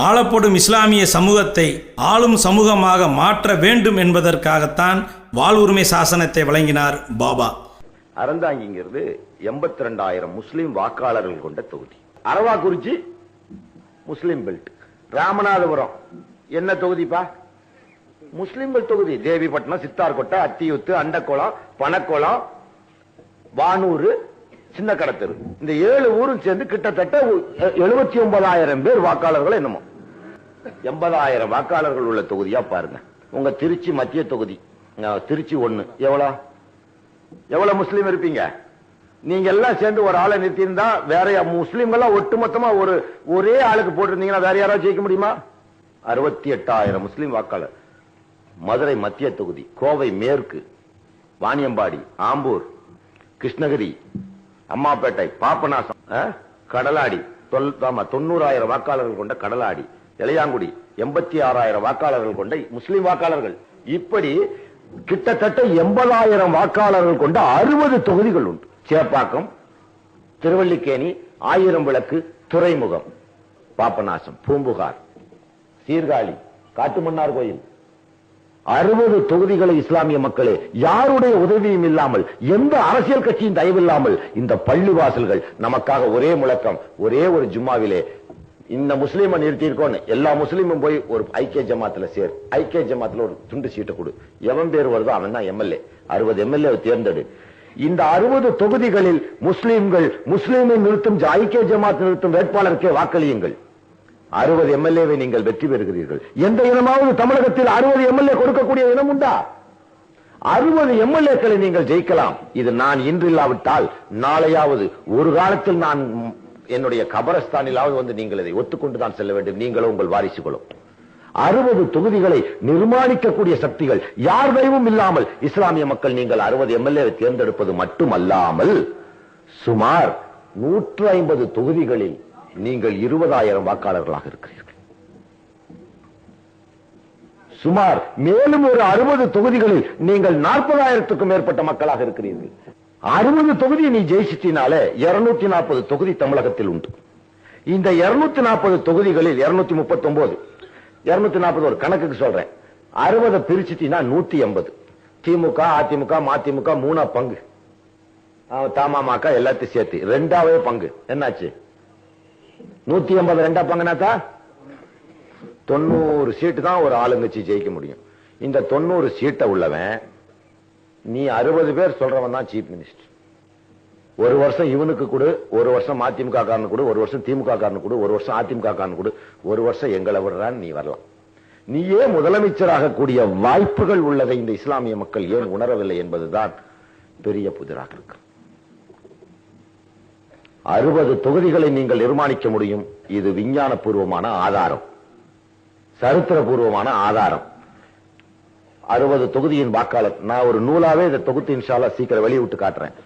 ஆளப்படும் இஸ்லாமிய சமூகத்தை ஆளும் சமூகமாக மாற்ற வேண்டும் என்பதற்காகத்தான் வாழ்வுரிமை சாசனத்தை வழங்கினார் பாபா. அறந்தாங்கிங்கிறது 82,000 முஸ்லிம் வாக்காளர்கள் கொண்ட தொகுதி. அரவாக்குறிச்சி முஸ்லிம் பெல்ட். ராமநாதபுரம் என்ன தொகுதிப்பா? முஸ்லிம்கள் தொகுதி. தேவிப்பட்டினம், சித்தார்கோட்டை, அத்தியூத்து, அண்டக்குளம், பணக்குளம், வானூர், சின்ன கடத்தரு, இந்த 7 ஊரும் சேர்ந்து கிட்டத்தட்ட 79,000 பேர் வாக்காளர்கள். என்னமோ 80,000 வாக்காளர்கள் உள்ள தொகுதியா பாருங்க. உங்க திருச்சி மத்திய தொகுதி, திருச்சி 1 எவ்வளவு முஸ்லீம் இருப்பீங்க? நீங்க எல்லாம் சேர்ந்து ஒரு ஆளை நிறுத்தியிருந்தா வேற முஸ்லீம்கள் ஒட்டுமொத்தமா ஒரே ஆளுக்கு போட்டிருந்தீங்கன்னா வேற யாராவது ஜெயிக்க முடியுமா? 68,000 முஸ்லீம் வாக்காளர். மதுரை மத்திய தொகுதி, கோவை மேற்கு, வாணியம்பாடி, ஆம்பூர், கிருஷ்ணகிரி, அம்மாப்பேட்டை, பாபநாசம், கடலாடி 90,000 வாக்காளர்கள் கொண்ட கடலாடி, இளையாங்குடி 86,000 வாக்காளர்கள் கொண்ட முஸ்லிம் வாக்காளர்கள். இப்படி கிட்டத்தட்ட 80,000 வாக்காளர்கள் கொண்ட 60 தொகுதிகள் உண்டு. சேப்பாக்கம், திருவல்லிக்கேணி, ஆயிரம் விளக்கு, துறைமுகம், பாபநாசம், பூம்புகார், சீர்காழி, காட்டுமன்னார் கோயில், 60 தொகுதிகளை இஸ்லாமிய மக்களே யாருடைய உதவியும் இல்லாமல், எந்த அரசியல் கட்சியின் தயவில்லாமல் இந்த பள்ளிவாசல்கள் நமக்காக ஒரே முழக்கம், ஒரே ஒரு ஜும்மாவிலே இந்த முஸ்லீமை நிறுத்தியிருக்கோன்னு எல்லா முஸ்லீமும் போய் ஒரு ஐக்கிய ஜமாத்துல சேர், ஐக்கிய ஜமாத்துல ஒரு துண்டு சீட்டை கொடு, எவன் பேர் வருதோ அவன் தான் எம்எல்ஏ. 60 எம்எல்ஏ தேர்ந்தெடு. இந்த 60 தொகுதிகளில் முஸ்லீம்கள் முஸ்லீமை நிறுத்தும் ஐக்கிய ஜமாத் நிறுத்தும் வேட்பாளருக்கே வாக்களியுங்கள். 60 எம்எல்ஏவை நீங்கள் வெற்றி பெறுகிறீர்கள். எந்த இனமாவது தமிழகத்தில் 60 எம்எல்ஏ கொடுக்கக்கூடிய இனம் உண்டா? 60 எம்எல்ஏக்களை நீங்கள் ஜெயிக்கலாம். இது நான் இன்று இல்லாவிட்டால் நாளையாவது ஒரு காலத்தில் நான் என்னுடைய கபரஸ்தானிலாவது வந்து நீங்கள் இதை ஒத்துக்கொண்டுதான் செல்ல வேண்டும், நீங்களும் உங்கள் வாரிசுகளும். 60 தொகுதிகளை நிர்மாணிக்கக்கூடிய சக்திகள் யார் தயவும் இல்லாமல் இஸ்லாமிய மக்கள் நீங்கள் 60 எம்எல்ஏ தேர்ந்தெடுப்பது மட்டுமல்லாமல் சுமார் 150 தொகுதிகளில் நீங்கள் 20,000 வாக்காளர்களாக இருக்கிறீர்கள். சுமார் மேலும் ஒரு 60 தொகுதிகளில் நீங்கள் 40,000க்கும் மேற்பட்ட மக்களாக இருக்கிறீர்கள். 60 தொகுதியை நீ ஜெயிச்சிட்டினாலே 240 தொகுதி தமிழகத்தில் உண்டு. இந்த 240 தொகுதிகளில் 239, 240 ஒரு கணக்குக்கு சொல்றேன், 60 பிரிச்சுட்டீங்கன்னா 180. திமுக, அதிமுக, மதிமுக 3 பங்கு, தமாமக எல்லாத்தையும் சேர்த்து 2வது பங்கு என்னாச்சு? 180 2 பங்குனாத்தா 90 சீட்டு தான் ஒரு ஆளுங்கட்சி ஜெயிக்க முடியும். இந்த 90 சீட்டை உள்ளவன் நீ 60 பேர் சொல்றவன் தான் சீஃப் மினிஸ்டர். ஒரு வருஷம் இவனுக்கு கொடு, ஒரு வருஷம் மதிமுக காரனு கொடு, ஒரு வருஷம் திமுக காரனு கொடு, ஒரு வருஷம் அதிமுக காரனு கொடு, ஒரு வருஷம் எங்களை விடுறான்னு நீ வரலாம். நீயே முதலமைச்சராக கூடிய வாய்ப்புகள் உள்ளதை இந்த இஸ்லாமிய மக்கள் ஏன் உணரவில்லை என்பதுதான் பெரிய புதிராக இருக்கு. 60 தொகுதிகளை நீங்கள் நிர்மாணிக்க முடியும். இது விஞ்ஞான பூர்வமான ஆதாரம், சரித்திரபூர்வமான ஆதாரம். 60 தொகுதியின் வாக்காளர் நான் ஒரு நூலாவே இதை தொகுத்து இன்ஷா அல்லாஹ் சீக்கிரம் வெளியிட்டு காட்டுறேன்.